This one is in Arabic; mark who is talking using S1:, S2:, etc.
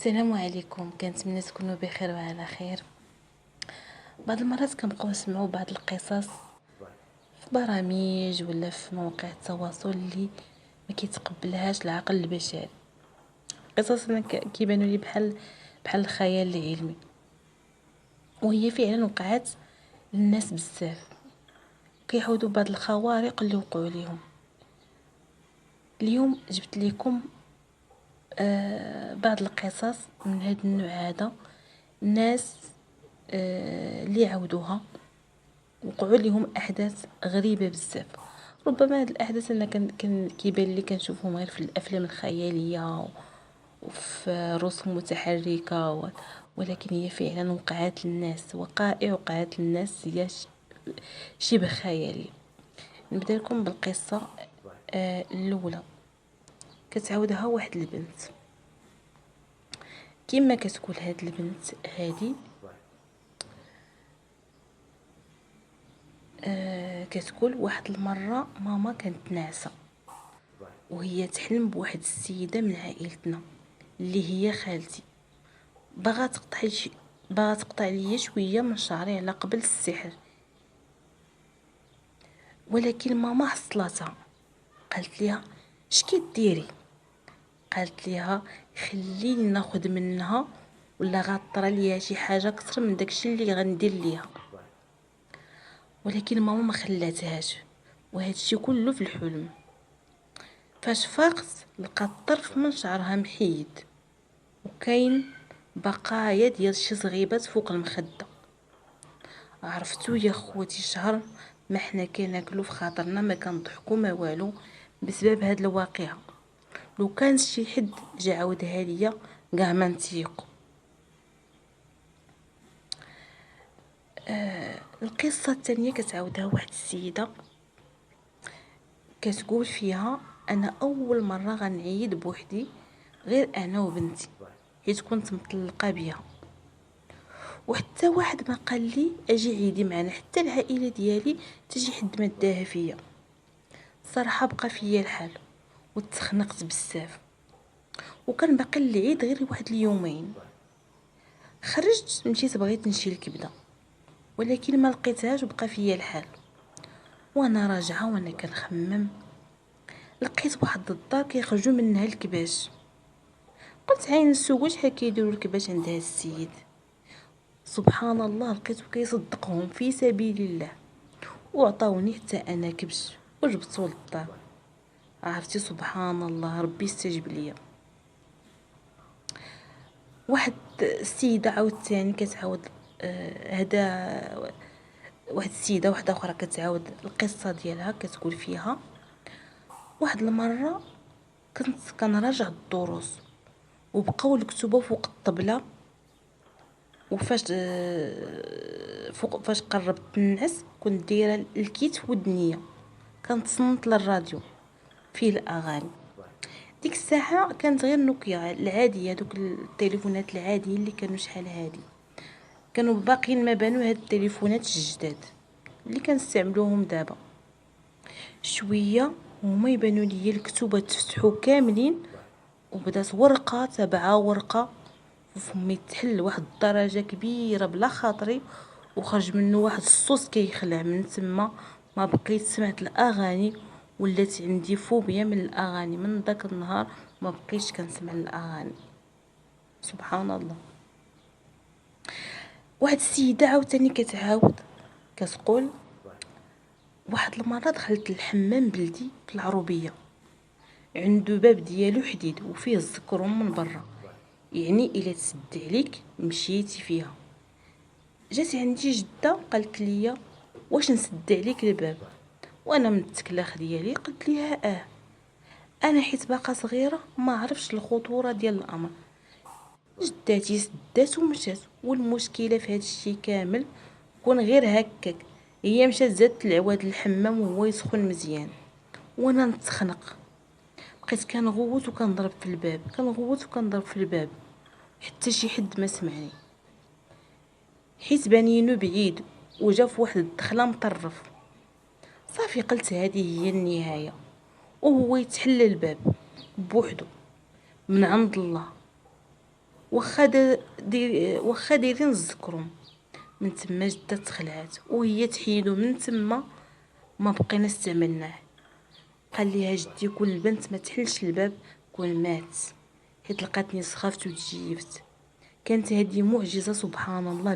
S1: السلام عليكم، كنتمنى تكونوا بخير وعلى خير. بعض المرات كنبقاو نسمعوا بعض القصص في برامج ولا في مواقع التواصل اللي ما كيتقبلهاش العقل البشري. قصص كيبانوا لي بحال الخيال العلمي، وهي فعلا وقعت للناس بزاف، كيعودوا بعض الخوارق اللي وقعوا ليهم. اليوم جبت لكم بعض القصص من هذا النوع هذا. الناس اللي عودوها وقعوا لهم احداث غريبه بزاف. ربما هاد الاحداث انا كان كيبان لي كنشوفهم غير في الافلام الخياليه وفي رسوم متحركه ولكن هي فعلا وقعات للناس، وقائع وقعات للناس هي شبه خياليه. نبدا لكم بالقصه الاولى. كتعاودها واحد البنت، كما كتقول هاد البنت هادي كتقول واحد المره ماما كانت ناعسه وهي تحلم بواحد السيده من عائلتنا اللي هي خالتي، باغا تقطع ليا شويه من شعري على قبل السحر. ولكن ماما حصلتها، قالت ليها اش كديري؟ قالت ليها خليني ناخذ منها ولا غطرى ليها شي حاجه اكثر من داكشي اللي غندير ليها. ولكن ماما ما خلاتهاش، وهذا الشيء كله في الحلم. فاش فاقت لقات طرف من شعرها محيد وكاين بقايا ديال شي صغيبات فوق المخده. عرفتو يا خوتي شهر ما حنا كناكلو في خاطرنا، ما كنضحكو ما والو بسبب هاد الواقعه. لو كان شي حد جا عاودها ليا كاع ما نتيقو. القصه الثانيه كتعاودها واحد السيده، كتقول فيها انا اول مره غنعيد بوحدي، غير انا وبنتي، حيت كنت مطلقه بيها، وحتى واحد ما قال لي اجي عيدي معنا، حتى العائله ديالي تجي حد ما داها فيا. صراحه بقى فيا الحال وتخنقت بزاف، وكان باقي العيد غير واحد اليومين. خرجت مشيت بغيت نشي الكبده، ولكن ما لقيتهاش وبقى فيا الحال. وانا راجعه وانا كنخمم لقيت واحد الدار كيخرجوا منها الكباش. قلت عين السوق شحال كيديروا الكباش عند هذا السيد. سبحان الله لقيته كيصدقهم في سبيل الله، وعطاوني حتى انا كبش وجبته للدار. عرفتي سبحان الله ربي استجب ليا. واحد السيده عاوتاني كتعاود هذا واحد السيده واحده اخرى كتعاود القصه ديالها، كتقول فيها واحد المره كنت كنراجع الدروس وبقاو الكتبه فوق الطبله، وفاش فاش قربت ننعس كنت دايره الكيت في ودنيا كنتصنت للراديو فيه الاغاني. ديك الساعه كانت غير نوكيا العاديه، دوك التليفونات العاديين اللي كانوا شحال هادي، كانوا باقيين ما بانوا هاد التليفونات الجداد اللي كنستعملوهم دابا. شويه هما يبانوا لي الكتبه تفتحوا كاملين، وبدات ورقه تبع ورقه وفمي تحل واحد الدرجه كبيره بلا خاطري، وخرج منه واحد الصوص كيخلع. من تما ما بقيت سمعت الاغاني، ولات عندي فوبيا من الاغاني. من داك النهار ما بقيتش كنسمع الاغاني. سبحان الله. واحد السيده عاوتاني كتعاود كتقول واحد المره دخلت الحمام بلدي في العروبيه، عنده باب ديالو حديد وفيه الزكروم من برا، يعني الا تسد عليك مشيتي فيها. جات عندي جده قالت لي واش نسد عليك الباب؟ وانا من التكلاخ ديالي قلت ليها انا حيت باقا صغيره ما عرفش الخطوره ديال الامر. جداتي سدات ومشات، والمشكله في هذا الشيء كامل كون غير هكاك، هي مشات زادت العواد الحمام وهو يسخن مزيان وانا نتخنق. بقيت كنغوت وكنضرب في الباب، كنغوت وكنضرب في الباب، حتى شي حد ما سمعني، حيت بانينو بعيد وجا في واحد الدخله مطرف. صافي قلت هذه هي النهايه، وهو يتحل الباب بوحدو من عند الله. واخا دايرين الزكرم. من تما جدة تخلعت وهي تحيدو. من تما ما بقينا استعملناه. قال ليها جدي كون البنت ما تحلش الباب كون مات، حيت لقاتني سخفت وتجيفت. كانت هذه معجزة سبحان الله.